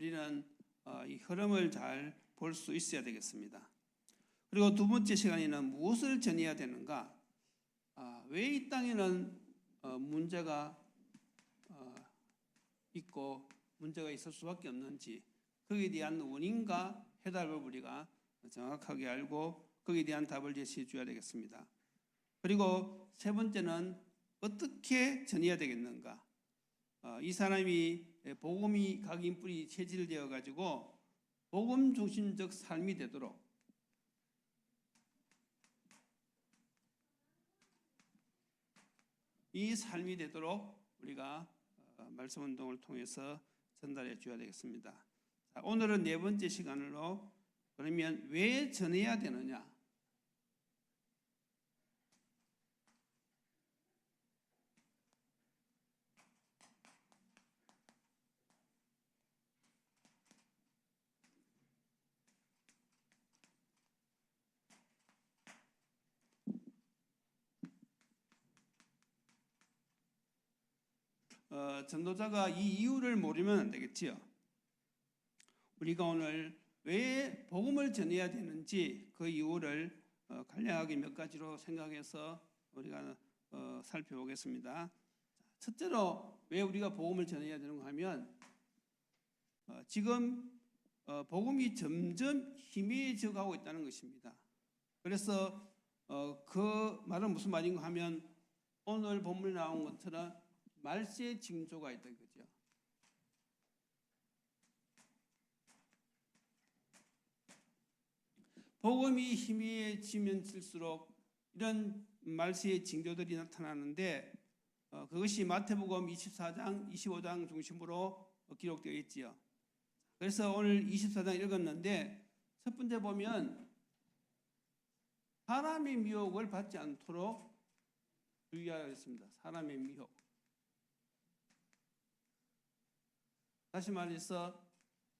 우리는 이 흐름을 잘 볼 수 있어야 되겠습니다. 그리고 두 번째 시간에는 무엇을 전해야 되는가? 왜 이 땅에는 문제가 있고 문제가 있을 수밖에 없는지, 거기에 대한 원인과 해답을 우리가 정확하게 알고 거기에 대한 답을 제시해 줘야 되겠습니다. 그리고 세 번째는 어떻게 전해야 되겠는가? 이 사람이 복음이 각인뿌리 체질되어 가지고 복음 중심적 삶이 되도록 이 삶이 되도록 우리가 말씀 운동을 통해서 전달해 줘야 되겠습니다. 자, 오늘은 네 번째 시간으로 그러면 왜 전해야 되느냐? 전도자가 이 이유를 모르면 안 되겠지요. 우리가 오늘 왜 복음을 전해야 되는지 그 이유를 간략하게 몇 가지로 생각해서 우리가 살펴보겠습니다. 첫째로 왜 우리가 복음을 전해야 되는가 하면 지금 복음이 점점 희미해져 가고 있다는 것입니다. 그래서 그 말은 무슨 말인가 하면 오늘 본문에 나온 것처럼 말세의 징조가 있다 이거죠. 복음이 희미해지면 질수록 이런 말세의 징조들이 나타나는데 그것이 마태복음 24장, 25장 중심으로 기록되어 있지요. 그래서 오늘 24장 읽었는데 첫 번째 보면 사람의 미혹을 받지 않도록 주의하라 했습니다. 사람의 미혹. 다시 말해서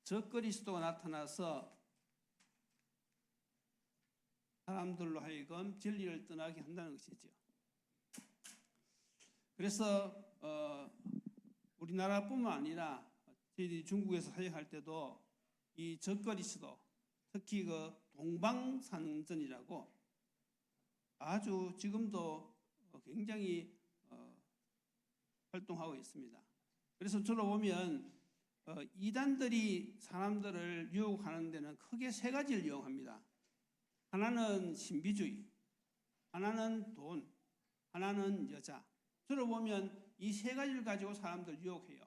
적그리스도가 나타나서 사람들로 하여금 진리를 떠나게 한다는 것이죠. 그래서 우리나라뿐만 아니라 저희들이 중국에서 사역할 때도 이 적그리스도, 특히 그 동방산전이라고 아주 지금도 굉장히 활동하고 있습니다. 그래서 주로 보면 이단들이 사람들을 유혹하는 데는 크게 세 가지를 이용합니다. 하나는 신비주의, 하나는 돈, 하나는 여자. 주로 보면 이 세 가지를 가지고 사람들 유혹해요.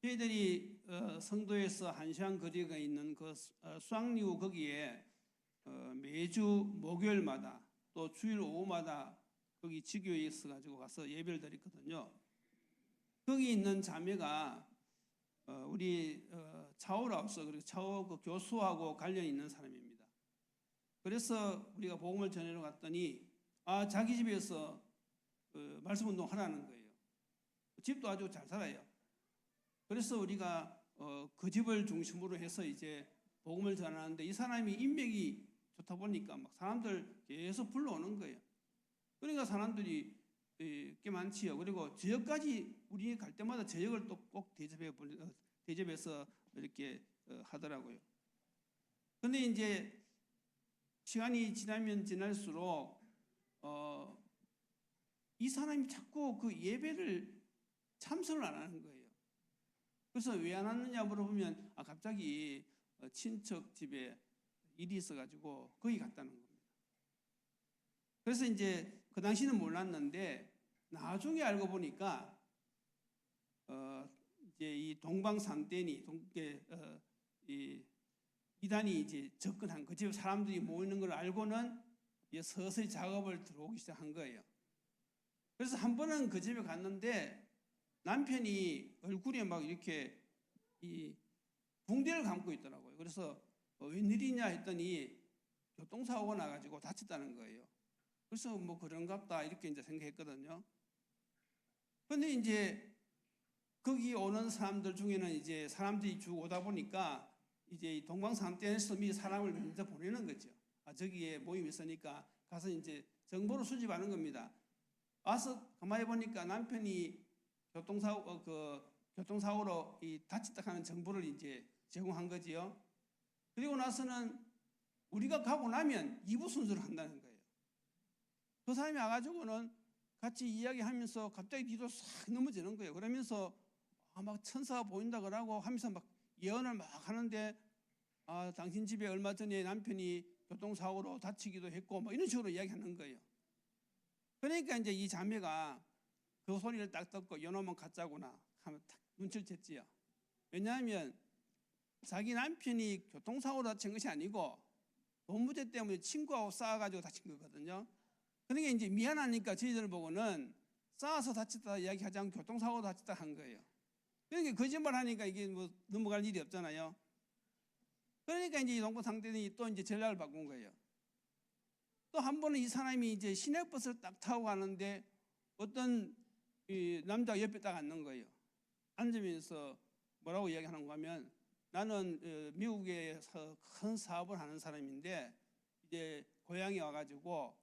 저희들이 성도에서 한시안 거리가 있는 그 수학리우 거기에 매주 목요일마다 또 주일 오후마다 거기 지교에 있어 가지고 가서 예배를 드렸거든요. 거기 있는 자매가 우리 차오라우스 그리고 차오 그 교수하고 관련이 있는 사람입니다. 그래서 우리가 복음을 전하러 갔더니 자기 집에서 말씀 운동 하라는 거예요. 집도 아주 잘 살아요. 그래서 우리가 그 집을 중심으로 해서 이제 복음을 전하는데 이 사람이 인맥이 좋다 보니까 막 사람들 계속 불러오는 거예요. 그러니까 사람들이 꽤 많지요. 그리고 저녁까지 우리 갈 때마다 저녁을 또 꼭 대접해서 이렇게 하더라고요. 근데 이제 시간이 지나면 지날수록 이 사람이 자꾸 그 예배를 참석을 안 하는 거예요. 그래서 왜 안 하느냐 물어보면 갑자기 친척 집에 일이 있어가지고 거기 갔다는 겁니다. 그래서 이제 그 당시는 몰랐는데 나중에 알고 보니까 이제 이 동방산대니 이 이단이 이제 접근한 그 집에 사람들이 모이는 걸 알고는 이제 서서히 작업을 들어오기 시작한 거예요. 그래서 한 번은 그 집에 갔는데 남편이 얼굴에 막 이렇게 이 붕대를 감고 있더라고요. 그래서 웬일이냐 했더니 교통사고가 나가지고 다쳤다는 거예요. 그래서 뭐 그런갑다 이렇게 이제 생각했거든요. 근데 이제 거기 오는 사람들 중에는 이제 사람들이 쭉 오다 보니까 이제 동방산대에서 미리 사람을 먼저 보내는 거죠. 저기에 모임이 있으니까 가서 이제 정보를 수집하는 겁니다. 와서 가만히 보니까 남편이 교통사고로 다쳤다 하는 정보를 이제 제공한 거지요. 그리고 나서는 우리가 가고 나면 2부 순서를 한다는 거예요. 그 사람이 와가지고는 같이 이야기하면서 갑자기 뒤로 싹 넘어지는 거예요. 그러면서 막 천사가 보인다 그러고 하면서 막 예언을 막 하는데, 당신 집에 얼마 전에 남편이 교통사고로 다치기도 했고 뭐 이런 식으로 이야기하는 거예요. 그러니까 이제 이 자매가 그 소리를 딱 듣고 이놈은 가짜구나 하면 딱 눈치를 챘지요. 왜냐하면 자기 남편이 교통사고로 다친 것이 아니고 돈 문제 때문에 친구하고 싸워가지고 다친 거거든요. 그러니까 이제 미안하니까 저희들 보고는 싸워서 다쳤다 이야기하지 않고 교통사고로 다쳤다 한 거예요. 그러니까 거짓말 하니까 이게 뭐 넘어갈 일이 없잖아요. 그러니까 이제 이 동거 상대는 또 이제 전략을 바꾼 거예요. 또 한 번은 이 사람이 이제 시내버스를 딱 타고 가는데 어떤 이 남자가 옆에 딱 앉는 거예요. 앉으면서 뭐라고 이야기하는가 하면, 나는 미국에서 큰 사업을 하는 사람인데 이제 고향에 와가지고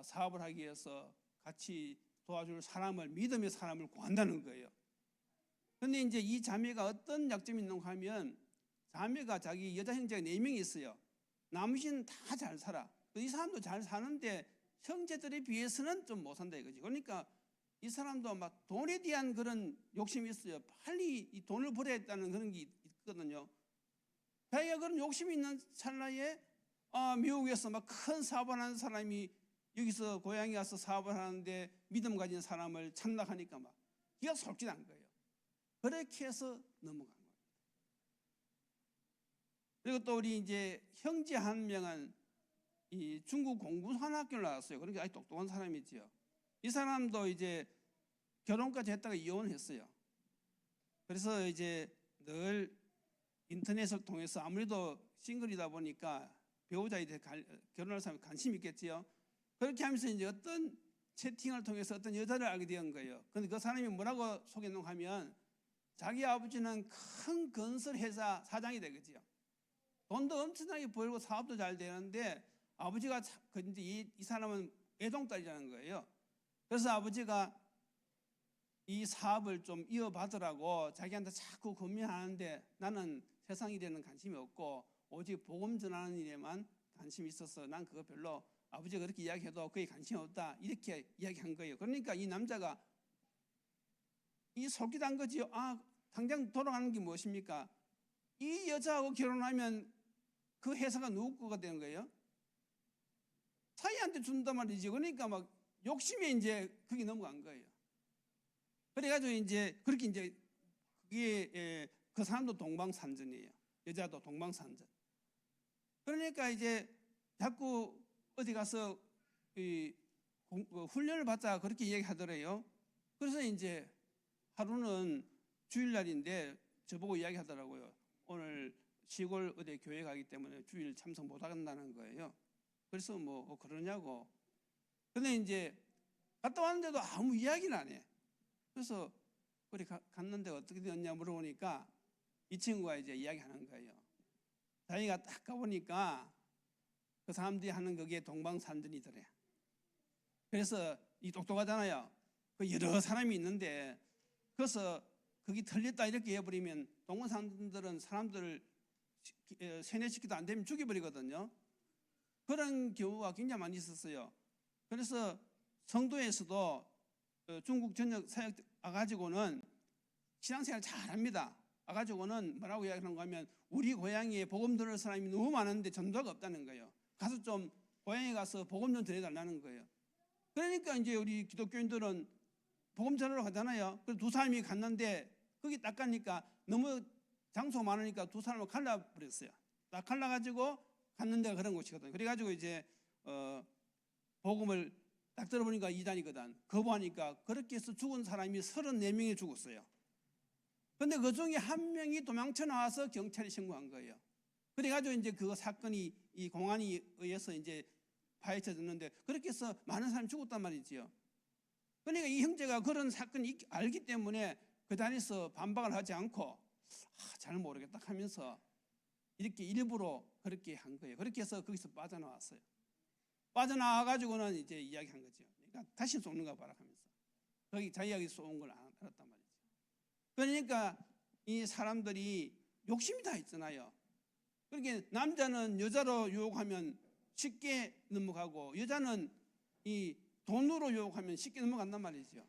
사업을 하기 위해서 같이 도와줄 사람을, 믿음의 사람을 구한다는 거예요. 근데 이제 이 자매가 어떤 약점이 있는가 하면, 자매가 자기 여자 형제가 4명이 있어요. 나머지는 다 잘 살아. 이 사람도 잘 사는데 형제들에 비해서는 좀 못 산다 이거지. 그러니까 이 사람도 막 돈에 대한 그런 욕심이 있어요. 빨리 이 돈을 벌어야겠다는 그런 게 있거든요. 자기가 그런 욕심이 있는 찰나에 미국에서 막 큰 사업을 하는 사람이 여기서 고향에 와서 사업을 하는데 믿음 가진 사람을 찬락하니까 막 기가 솔깃한 거예요. 그렇게 해서 넘어간 거예요. 그리고 또 우리 이제 형제 한 명은 이 중국 공군산학교를 나왔어요. 그러니까 아주 똑똑한 사람이지요. 이 사람도 이제 결혼까지 했다가 이혼했어요. 그래서 이제 늘 인터넷을 통해서, 아무래도 싱글이다 보니까 배우자에 대해 결혼할 사람이 관심이 있겠지요. 그렇게 하면서 이제 어떤 채팅을 통해서 어떤 여자를 알게 된 거예요. 근데 그 사람이 뭐라고 소개했는가 하면, 자기 아버지는 큰 건설 회사 사장이 되겠지요. 돈도 엄청나게 벌고 사업도 잘 되는데 아버지가 이제 이 사람은 외동딸이라는 거예요. 그래서 아버지가 이 사업을 좀 이어받으라고 자기한테 자꾸 권면하는데, 나는 세상 일에는 관심이 없고 오직 복음 전하는 일에만 관심이 있어서 난 그거 별로, 아버지가 그렇게 이야기해도 그게 관심이 없다, 이렇게 이야기한 거예요. 그러니까 이 남자가 이 속기단 거지요. 당장 돌아가는 게 무엇입니까? 이 여자하고 결혼하면 그 회사가 누구 거가 되는 거예요? 사이한테 준단 말이지. 그러니까 막 욕심에 이제 그게 넘어간 거예요. 그래가지고 이제 그렇게 이제 그게 그 사람도 동방산전이에요. 여자도 동방산전. 그러니까 이제 자꾸 어디 가서 훈련을 받자 그렇게 얘기하더래요. 그래서 이제 하루는 주일날인데 저보고 이야기하더라고요. 오늘 시골 어디 교회 가기 때문에 주일 참석 못 한다는 거예요. 그래서 뭐 그러냐고. 근데 이제 갔다 왔는데도 아무 이야기를 안 해. 그래서 우리 갔는데 어떻게 되었냐 물어보니까 이 친구가 이제 이야기하는 거예요. 자기가 딱 가보니까 그 사람들이 하는 그게 동방산전이더래. 그래서 이 똑똑하잖아요. 그 여러 사람이 있는데, 그래서 거기 틀렸다 이렇게 해버리면 동방산전들은 사람들을 세뇌시키도 안 되면 죽여버리거든요. 그런 경우가 굉장히 많이 있었어요. 그래서 성도에서도 중국 전역 사역 와가지고는 신앙생활 잘합니다. 와가지고는 뭐라고 이야기하는가 하면, 우리 고향에 복음 들을 사람이 너무 많은데 전도가 없다는 거예요. 가서 좀 고향에 가서 복음 좀 전해달라는 거예요. 그러니까 이제 우리 기독교인들은 복음 전하러 가잖아요. 그래서 두 사람이 갔는데 거기 딱 가니까 너무 장소가 많으니까 두 사람을 갈라버렸어요. 딱 갈라가지고 갔는데 그런 곳이거든요. 그래가지고 이제 복음을 딱 들어보니까 이단이거든. 거부하니까 그렇게 해서 죽은 사람이 34명이 죽었어요. 근데 그 중에 한 명이 도망쳐 나와서 경찰에 신고한 거예요. 그래가지고 이제 그 사건이 이 공안에 의해서 이제 파헤쳐졌는데, 그렇게 해서 많은 사람이 죽었단 말이지요. 그러니까 이 형제가 그런 사건을 알기 때문에 그 자리에서 반박을 하지 않고 잘 모르겠다 하면서 이렇게 일부러 그렇게 한 거예요. 그렇게 해서 거기서 빠져나왔어요. 빠져나와가지고는 이제 이야기한 거죠. 그러니까 다시 쏘는가 봐라 하면서 거기 자기가 쏘은 걸 알았단 말이죠. 그러니까 이 사람들이 욕심이 다 있잖아요. 그러니까 남자는 여자로 유혹하면 쉽게 넘어가고 여자는 이 돈으로 유혹하면 쉽게 넘어간단 말이죠.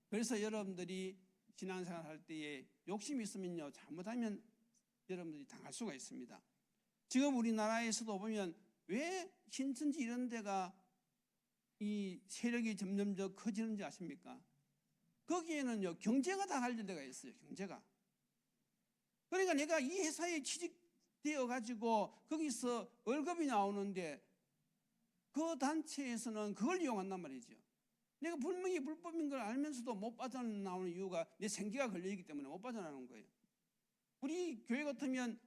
그래서 여러분들이 신앙생활 할 때에 욕심이 있으면요, 잘못하면 여러분들이 당할 수가 있습니다. 지금 우리나라에서도 보면 왜 신천지 이런 데가 이 세력이 점점 더 커지는지 아십니까? 거기에는요, 경제가 다 관련된 데가 있어요. 경제가. 그러니까 내가 이 회사에 취직되어 가지고 거기서 월급이 나오는데 그 단체에서는 그걸 이용한단 말이죠. 내가 분명히 불법인 걸 알면서도 못 빠져나오는 이유가 내 생계가 걸려있기 때문에 못 빠져나오는 거예요. 우리 교회 같으면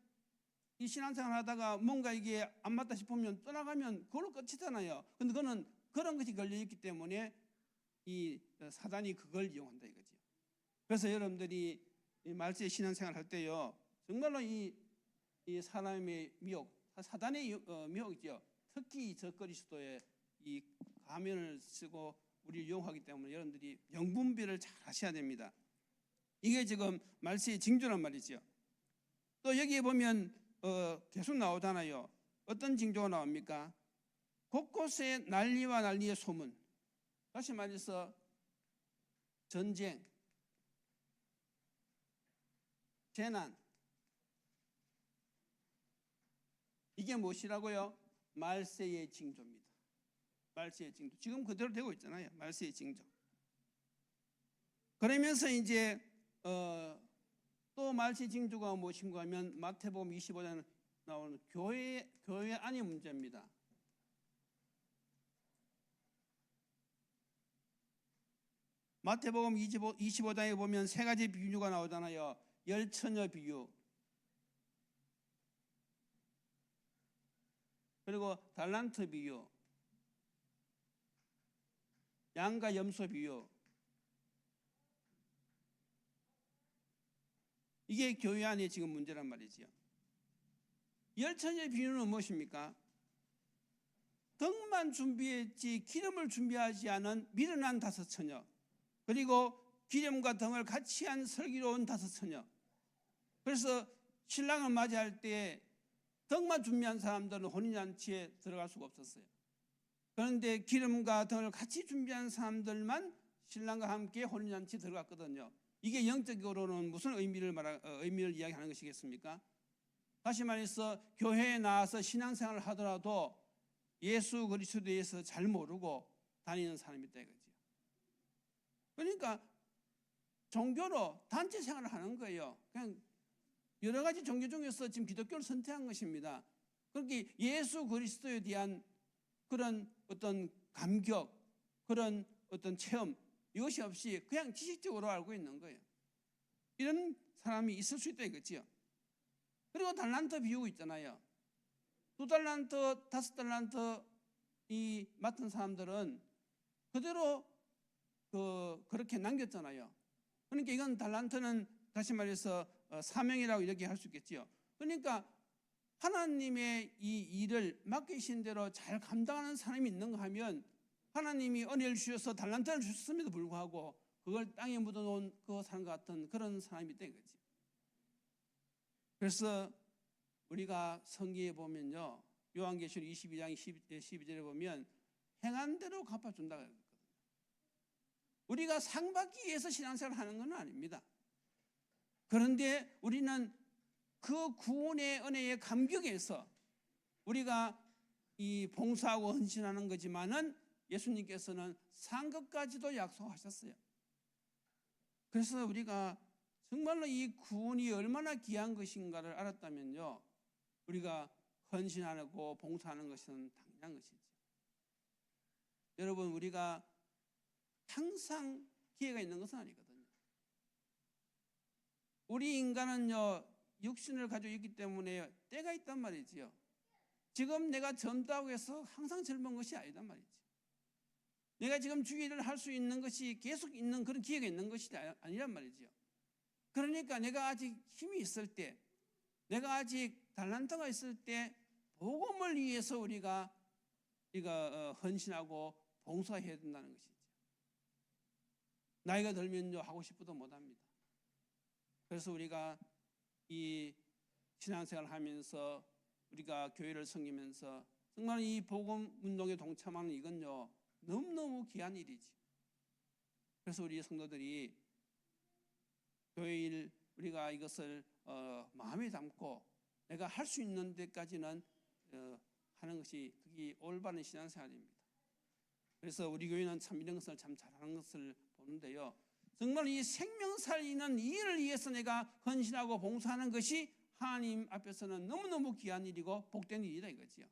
이 신앙생활 하다가 뭔가 이게 안 맞다 싶으면 떠나가면 그걸로 끝이잖아요. 근데 그거는 그런 것이 걸려있기 때문에 이 사단이 그걸 이용한다 이거죠. 그래서 여러분들이 이 말세 신앙생활 할 때요, 정말로 이 사람의 미혹, 사단의 미혹이죠. 특히 저 그리스도의 이 가면을 쓰고 우리를 이용하기 때문에 여러분들이 명분별을 잘 하셔야 됩니다. 이게 지금 말세의 징조란 말이죠. 또 여기에 보면 계속 나오잖아요. 어떤 징조가 나옵니까? 곳곳에 난리와 난리의 소문. 다시 말해서 전쟁, 재난. 이게 무엇이라고요? 말세의 징조입니다. 말세의 징조. 지금 그대로 되고 있잖아요. 말세의 징조. 그러면서 이제 또 말세의 징조가 무엇인가 하면 마태복음 25장에 나오는 교회 안의 문제입니다. 마태복음 25장에 보면 세 가지 비유가 나오잖아요. 열처녀 비유, 그리고 달란트 비유, 양과 염소 비유. 이게 교회 안에 지금 문제란 말이지요. 열처녀 비유는 무엇입니까? 덕만 준비했지 기름을 준비하지 않은 미련한 다섯 처녀, 그리고 기름과 덩을 같이 한 슬기로운 다섯 처녀. 그래서 신랑을 맞이할 때 덕만 준비한 사람들은 혼인잔치에 들어갈 수가 없었어요. 그런데 기름과 덩을 같이 준비한 사람들만 신랑과 함께 혼인잔치에 들어갔거든요. 이게 영적으로는 무슨 의미를 이야기하는 것이겠습니까? 다시 말해서 교회에 나와서 신앙생활을 하더라도 예수 그리스도에 대해서 잘 모르고 다니는 사람이 있다 이거죠. 그러니까 종교로 단체 생활을 하는 거예요. 그냥 여러 가지 종교 중에서 지금 기독교를 선택한 것입니다. 그렇게 예수 그리스도에 대한 그런 어떤 감격, 그런 어떤 체험, 이것이 없이 그냥 지식적으로 알고 있는 거예요. 이런 사람이 있을 수 있다 이거지요. 그리고 달란트 비유가 있잖아요. 2달란트, 5달란트 이 맡은 사람들은 그대로 그렇게 남겼잖아요. 그러니까 이건 달란트는 다시 말해서 사명이라고 이렇게 할 수 있겠지요. 그러니까 하나님의 이 일을 맡기신 대로 잘 감당하는 사람이 있는가 하면 하나님이 은혜를 주셔서 달란트를 주셨음에도 불구하고 그걸 땅에 묻어놓은 그 사람 같은 그런 사람이 된 거지. 그래서 우리가 성경에 보면요, 요한계시록 22장 12절에 보면 행한 대로 갚아준다고 했거든요. 우리가 상 받기 위해서 신앙생활을 하는 건 아닙니다. 그런데 우리는 그 구원의 은혜의 감격에서 우리가 이 봉사하고 헌신하는 거지만은 예수님께서는 상급까지도 약속하셨어요. 그래서 우리가 정말로 이 구원이 얼마나 귀한 것인가를 알았다면요, 우리가 헌신하고 봉사하는 것은 당연한 것이죠. 여러분, 우리가 항상 기회가 있는 것은 아니거든요. 우리 인간은요, 육신을 가지고 있기 때문에 때가 있단 말이지요. 지금 내가 젊다고 해서 항상 젊은 것이 아니단 말이죠. 내가 지금 주일을 할 수 있는 것이 계속 있는 그런 기회가 있는 것이 아니란 말이죠. 그러니까 내가 아직 힘이 있을 때, 내가 아직 달란트가 있을 때 복음을 위해서 우리가 헌신하고 봉사해야 된다는 것이죠. 나이가 들면요, 하고 싶어도 못합니다. 그래서 우리가 이 신앙생활을 하면서 우리가 교회를 섬기면서 정말 이 복음 운동에 동참하는 이건요 너무너무 귀한 일이지. 그래서 우리 성도들이 교회일 우리가 이것을 마음에 담고 내가 할 수 있는 데까지는 하는 것이 그게 올바른 신앙생활입니다. 그래서 우리 교회는 참 이런 것을 참 잘하는 것을 보는데요. 정말 이 생명 살리는 이 일을 위해서 내가 헌신하고 봉사하는 것이 하나님 앞에서는 너무너무 귀한 일이고 복된 일이다 이거지요.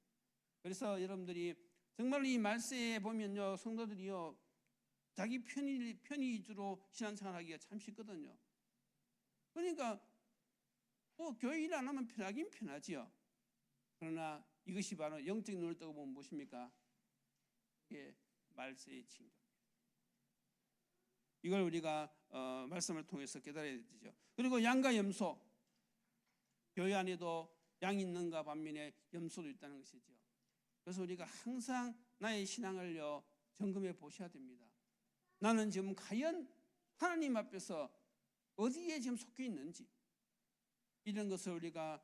그래서 여러분들이 정말 이 말세에 보면요 성도들이요 자기 편의 위주로 신앙생활하기가 참 쉽거든요. 그러니까 교회 일 안 하면 편하긴 편하지요. 그러나 이것이 바로 영적인 눈을 뜨고 보면 무엇입니까? 이게 말세의 징조. 이걸 우리가 말씀을 통해서 깨달아야 되죠. 그리고 양과 염소, 교회 안에도 양이 있는가 반면에 염소도 있다는 것이죠. 그래서 우리가 항상 나의 신앙을요 점검해 보셔야 됩니다. 나는 지금 과연 하나님 앞에서 어디에 지금 속해 있는지 이런 것을 우리가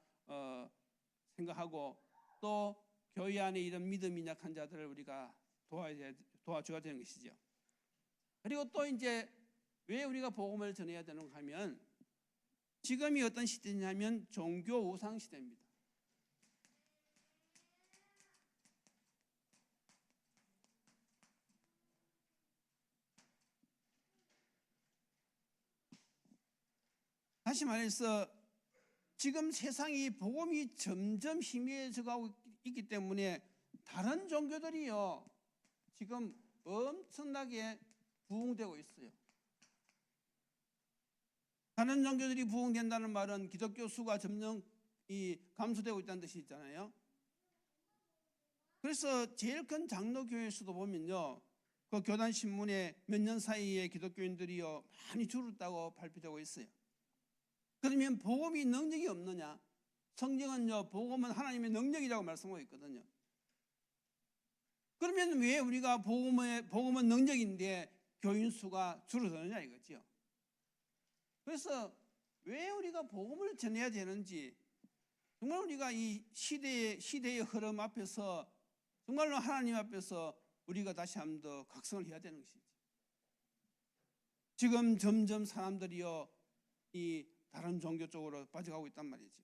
생각하고 또 교회 안에 이런 믿음이 약한 자들을 우리가 도와줘야 되는 것이죠. 그리고 또 이제 왜 우리가 복음을 전해야 되는가 하면 지금이 어떤 시대냐면 종교 우상 시대입니다. 다시 말해서 지금 세상이 복음이 점점 희미해져 가고 있기 때문에 다른 종교들이요 지금 엄청나게 부흥되고 있어요. 다른 종교들이 부흥된다는 말은 기독교 수가 점점 감소되고 있다는 뜻이 있잖아요. 그래서 제일 큰 장로교회 수도 보면요 그 교단 신문에 몇 년 사이에 기독교인들이요 많이 줄었다고 발표되고 있어요. 그러면 복음이 능력이 없느냐? 성경은요 복음은 하나님의 능력이라고 말씀하고 있거든요. 그러면 왜 우리가 복음은 능력인데 교인 수가 줄어드느냐 이거죠. 그래서 왜 우리가 복음을 전해야 되는지 정말 우리가 이 시대의 흐름 앞에서 정말로 하나님 앞에서 우리가 다시 한 번 더 각성을 해야 되는 것이죠. 지금 점점 사람들이요 이 다른 종교 쪽으로 빠져가고 있단 말이죠.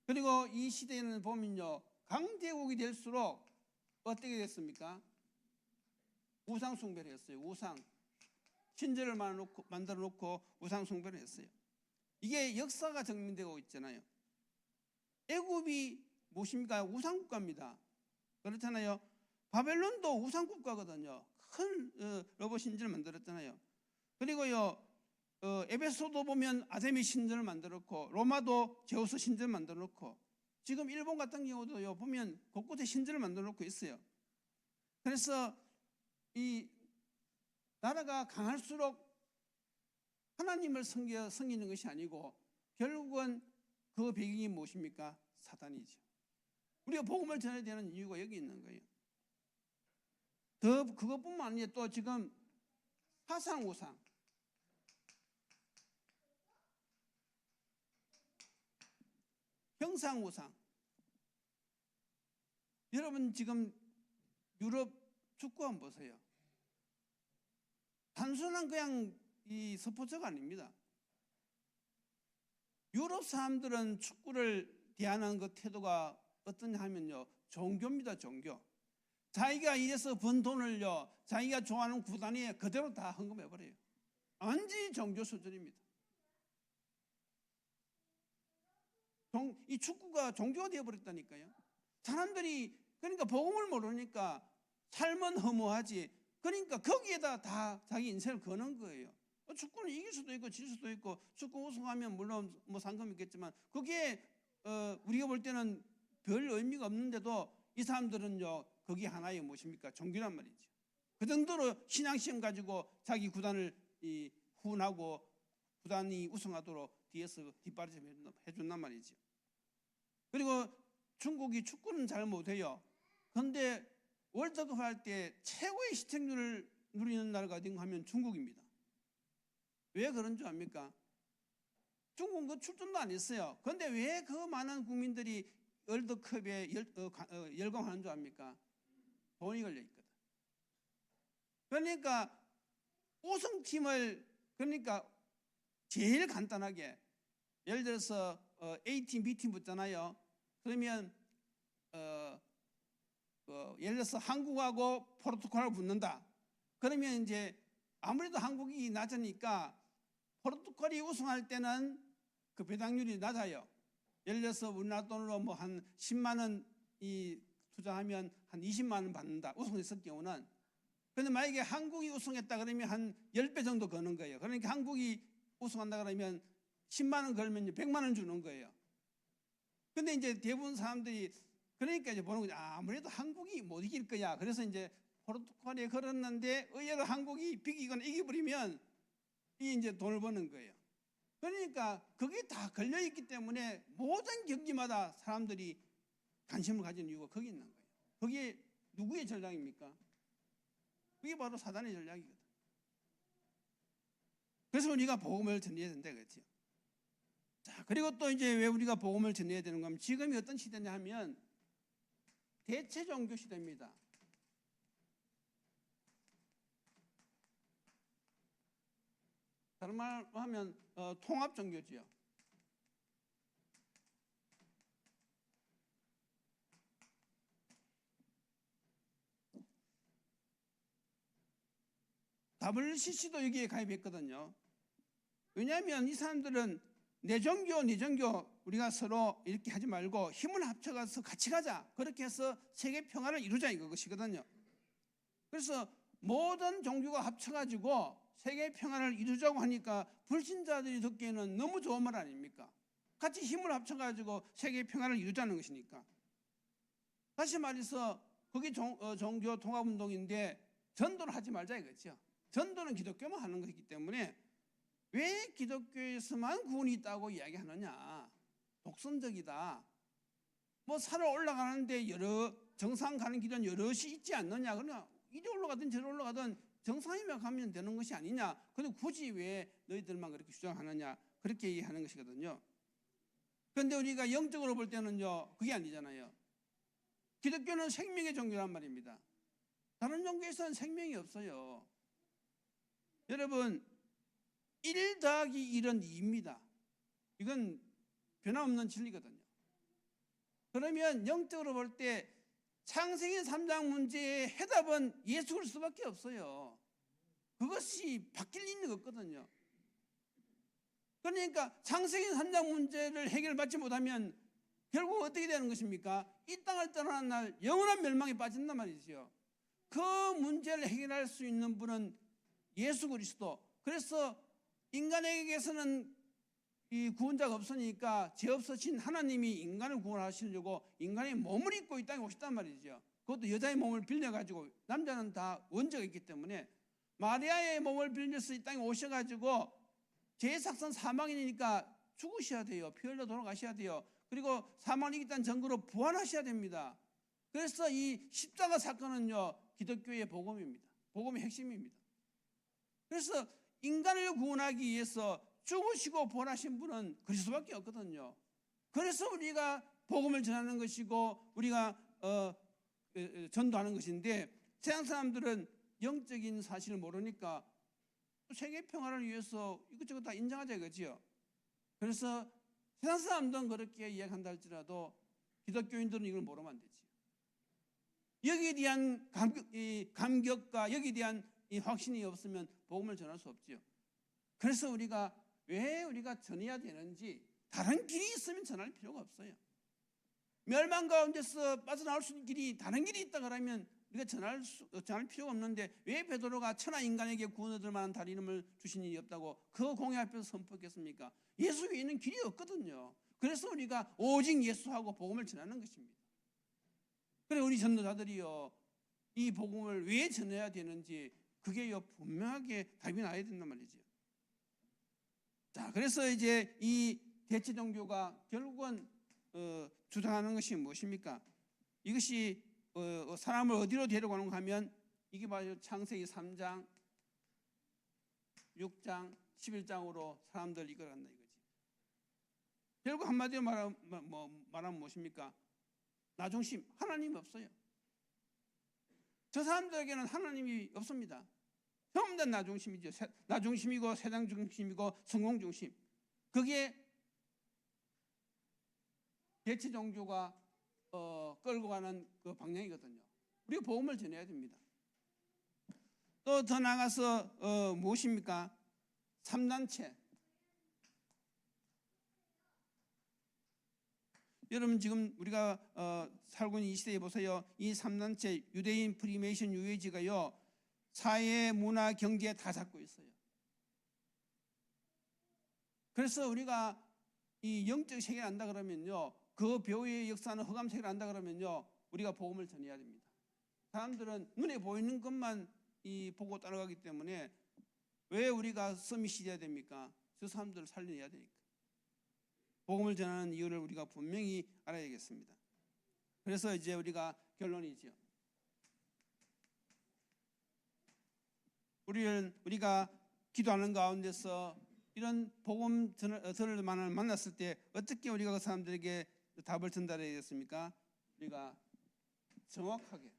그리고 이 시대에는 보면요 강대국이 될수록 어떻게 됐습니까? 우상 숭배를 했어요. 우상 신전을 만들어 놓고 우상 숭배를 했어요. 이게 역사가 증명되고 있잖아요. 애굽이 무엇입니까? 우상 국가입니다. 그렇잖아요. 바벨론도 우상 국가거든요. 큰 로봇 신전을 만들었잖아요. 그리고요 에베소도 보면 아데미 신전을 만들었고 로마도 제우스 신전을 만들어 놓고 지금 일본 같은 경우도요 보면 곳곳에 신전을 만들어 놓고 있어요. 그래서 이 나라가 강할수록 하나님을 섬기는 것이 아니고 결국은 그 배경이 무엇입니까? 사단이죠. 우리가 복음을 전해야 되는 이유가 여기 있는 거예요. 더 그것뿐만 아니라 또 지금 사상 우상, 형상 우상. 여러분 지금 유럽 축구 한번 보세요. 단순한 그냥 이 스포츠가 아닙니다. 유럽 사람들은 축구를 대하는 그 태도가 어떠냐 하면요 종교입니다. 종교. 자기가 이래서 번 돈을요 자기가 좋아하는 구단에 그대로 다 헌금해버려요. 완전히 종교 수준입니다. 이 축구가 종교가 되어버렸다니까요. 사람들이 그러니까 복음을 모르니까 삶은 허무하지. 그러니까 거기에다 다 자기 인생을 거는 거예요. 축구는 이길 수도 있고 질 수도 있고 축구 우승하면 물론 뭐 상금 있겠지만 그게 우리가 볼 때는 별 의미가 없는데도 이 사람들은요 거기 하나의 무엇입니까? 종교란 말이죠. 그 정도로 신앙심 가지고 자기 구단을 후원하고 구단이 우승하도록 뒤에서 뒷받침 해준단 말이죠. 그리고 중국이 축구는 잘 못해요. 그런데 월드컵 할 때 최고의 시청률을 누리는 나라가 어딘가 하면 중국입니다. 왜 그런 줄 압니까? 중국은 그 출전도 안 했어요. 그런데 왜 그 많은 국민들이 월드컵에 열광하는 줄 압니까? 돈이 걸려 있거든. 그러니까 우승팀을, 그러니까 제일 간단하게 예를 들어서 A팀, B팀 붙잖아요. 그러면 예를 들어서 한국하고 포르투갈하고 붙는다. 그러면 이제 아무래도 한국이 낮으니까 포르투갈이 우승할 때는 그 배당률이 낮아요. 예를 들어서 우리나라 돈으로 뭐 한 10만 원이 투자하면 한 20만 원 받는다. 우승했을 경우는. 그런데 만약에 한국이 우승했다 그러면 한 10배 정도 거는 거예요. 그러니까 한국이 우승한다 그러면 10만 원 걸면 100만 원 주는 거예요. 근데 이제 대부분 사람들이 그러니까 이제 보는 거죠. 아무래도 한국이 못 이길 거야. 그래서 이제 포르투갈에 걸었는데 의외로 한국이 비기거나 이겨버리면 이 이제 돈을 버는 거예요. 그러니까 그게 다 걸려 있기 때문에 모든 경기마다 사람들이 관심을 가지는 이유가 거기 있는 거예요. 그게 누구의 전략입니까? 그게 바로 사단의 전략이거든. 그래서 우리가 복음을 전해야 된다 그랬죠. 자, 그리고 또 이제 왜 우리가 복음을 전해야 되는가 하면 지금이 어떤 시대냐 하면 대체 종교 시대입니다. 다른 말로 하면 통합 종교지요. WCC도 여기에 가입했거든요. 왜냐하면 이 사람들은 내 종교 우리가 서로 이렇게 하지 말고 힘을 합쳐가서 같이 가자. 그렇게 해서 세계 평화를 이루자 이것이거든요. 그래서 모든 종교가 합쳐가지고 세계 평화를 이루자고 하니까 불신자들이 듣기에는 너무 좋은 말 아닙니까? 같이 힘을 합쳐가지고 세계 평화를 이루자는 것이니까. 다시 말해서 그게 종교 통합운동인데 전도를 하지 말자 이거죠. 전도는 기독교만 하는 것이기 때문에 왜 기독교에서만 구원이 있다고 이야기하느냐? 독선적이다. 뭐 산을 올라가는데 여러 정상 가는 길은 여럿이 있지 않느냐? 그러나 이리 올라가든 저리 올라가든 정상이면 가면 되는 것이 아니냐? 근데 굳이 왜 너희들만 그렇게 주장하느냐? 그렇게 얘기하는 것이거든요. 그런데 우리가 영적으로 볼 때는요, 그게 아니잖아요. 기독교는 생명의 종교란 말입니다. 다른 종교에서는 생명이 없어요. 여러분 1 더하기 1은 2입니다. 이건 변함없는 진리거든요. 그러면 영적으로 볼 때 창세기 3장 문제의 해답은 예수 그리스도밖에 없어요. 그것이 바뀔 리는 없거든요. 그러니까 창세기 3장 문제를 해결받지 못하면 결국 어떻게 되는 것입니까? 이 땅을 떠나는 날 영원한 멸망에 빠진단 말이죠. 그 문제를 해결할 수 있는 분은 예수 그리스도. 그래서 인간에게서는 이 구원자가 없으니까 죄 없으신 하나님이 인간을 구원하시려고 인간의 몸을 입고 이 땅에 오셨단 말이죠. 그것도 여자의 몸을 빌려가지고, 남자는 다 원죄가 있기 때문에 마리아의 몸을 빌려서 이 땅에 오셔가지고 죄의 삭선 사망이니까 죽으셔야 돼요. 피 흘려 돌아가셔야 돼요. 그리고 사망이 있다는 증거로 부활하셔야 됩니다. 그래서 이 십자가 사건은요, 기독교의 복음입니다. 복음의 핵심입니다. 그래서 인간을 구원하기 위해서 죽으시고 부활하신 분은 그리스도밖에 없거든요. 그래서 우리가 복음을 전하는 것이고 우리가 전도하는 것인데, 세상 사람들은 영적인 사실을 모르니까 세계 평화를 위해서 이것저것 다 인정하자 이거지요. 그래서 세상 사람들은 그렇게 이야기한다 할지라도 기독교인들은 이걸 모르면 안 되지. 여기에 대한 감격과 여기에 대한 이 확신이 없으면 복음을 전할 수 없지요. 그래서 왜 우리가 전해야 되는지, 다른 길이 있으면 전할 필요가 없어요. 멸망 가운데서 빠져나올 수 있는 길이 다른 길이 있다 그러면 우리가 전할 필요가 없는데, 왜 베드로가 천하 인간에게 구원 얻을 만한 다른 이름을 주신 일이 없다고 그 공회 앞에서 선포했겠습니까? 예수 외에는 길이 없거든요. 그래서 우리가 오직 예수하고 복음을 전하는 것입니다. 그래 우리 전도자들이요, 이 복음을 왜 전해야 되는지 그게요 분명하게 답이 나야 된단 말이죠. 자, 그래서 이제 이 대체 종교가 결국은 주장하는 것이 무엇입니까? 이것이 사람을 어디로 데려가는가 하면 이게 바로 창세기 3장, 6장, 11장으로 사람들 이끌어간다 이거지. 결국 한마디로 말하면 무엇입니까? 나 중심, 하나님이 없어요. 저 사람들에게는 하나님이 없습니다. 전부 다 나 중심이죠. 나 중심이고 세상 중심이고 성공 중심. 그게 대체 종교가 끌고 가는 그 방향이거든요. 우리가 복음을 전해야 됩니다. 또 더 나가서 무엇입니까? 3단체. 여러분 지금 우리가 살고 있는 이 시대에 보세요. 이 3단체 유대인, 프리메이션, 유해지가요 사회, 문화, 경제 다 잡고 있어요. 그래서 우리가 이 영적 세계를 안다 그러면요, 그 교회의 역사는 흑암 세계를 안다 그러면요, 우리가 복음을 전해야 됩니다. 사람들은 눈에 보이는 것만 보고 따라가기 때문에 왜 우리가 서밋이 돼야 됩니까? 저 사람들을 살려내야 되니까. 복음을 전하는 이유를 우리가 분명히 알아야겠습니다. 그래서 이제 우리가 결론이죠. 우리가 기도하는 가운데서 이런 복음 들을 만을 만났을 때 어떻게 우리가 그 사람들에게 답을 전달해야 되겠습니까? 우리가 정확하게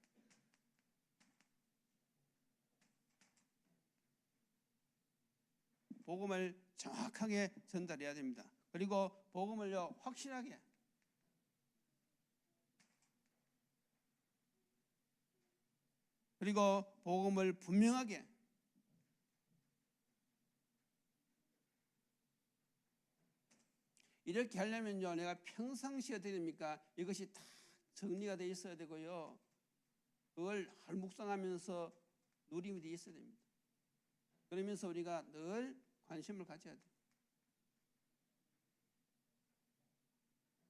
복음을 정확하게 전달해야 됩니다. 그리고 복음을요 확실하게, 그리고 복음을 분명하게, 이렇게 하려면요 내가 평상시에 어떻게 됩니까? 이것이 다 정리가 돼 있어야 되고요, 그걸 묵상하면서 누림이 돼 있어야 됩니다. 그러면서 우리가 늘 관심을 가져야 돼요.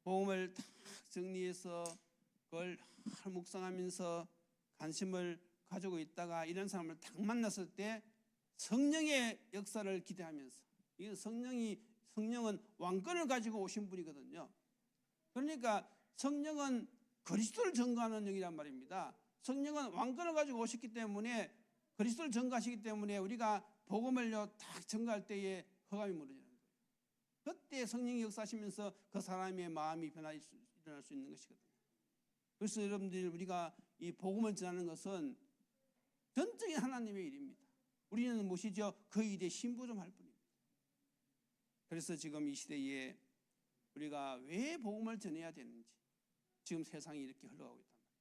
복음을 다 정리해서 그걸 묵상하면서 관심을 가지고 있다가 이런 사람을 딱 만났을 때 성령의 역사를 기대하면서, 이 성령은 왕권을 가지고 오신 분이거든요. 그러니까 성령은 그리스도를 증거하는 영이란 말입니다. 성령은 왕권을 가지고 오셨기 때문에, 그리스도를 증거하시기 때문에 우리가 복음을요 딱 증거할 때에 허감이 무너지는 거예요. 그때 성령이 역사하시면서 그 사람의 마음이 일어날 수 있는 것이거든요. 그래서 여러분들, 우리가 이 복음을 전하는 것은 전적인 하나님의 일입니다. 우리는 무엇이죠? 그 일에 심부름할 뿐입니다. 그래서 지금 이 시대에 우리가 왜 복음을 전해야 되는지, 지금 세상이 이렇게 흘러가고 있단 말이에요.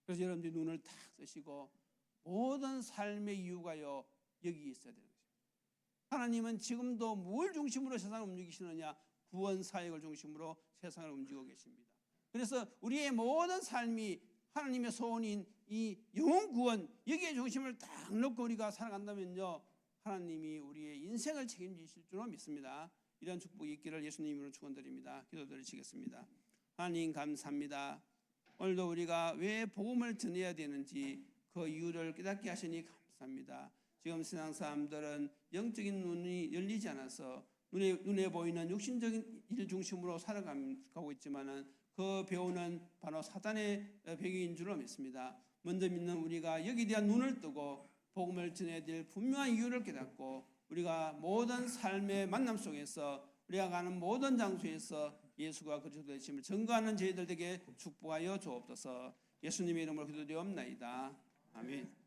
그래서 여러분들이 눈을 탁 뜨시고 모든 삶의 이유가요 여기 있어야 되는 거죠. 하나님은 지금도 뭘 중심으로 세상을 움직이시느냐? 구원 사역을 중심으로 세상을 움직이고 계십니다. 그래서 우리의 모든 삶이 하나님의 소원인 이 영혼 구원, 여기에 중심을 딱 놓고 우리가 살아간다면요, 하나님이 우리의 인생을 책임지실 줄로 믿습니다. 이런 축복이 있기를 예수님 이름으로 축원드립니다. 기도드리시겠습니다. 하나님 감사합니다. 오늘도 우리가 왜 복음을 전해야 되는지 그 이유를 깨닫게 하시니 감사합니다. 지금 세상 사람들은 영적인 눈이 열리지 않아서 눈에 보이는 육신적인 일 중심으로 살아가고 있지만은 그 배우는 바로 사단의 배경인 줄로 믿습니다. 먼저 믿는 우리가 여기에 대한 눈을 뜨고 복음을 전해야 될 분명한 이유를 깨닫고 우리가 모든 삶의 만남 속에서 우리가 가는 모든 장소에서 예수가 그리스도 되심을 증거하는 저희들에게 축복하여 주옵소서. 예수님의 이름으로 기도드리옵나이다. 아멘.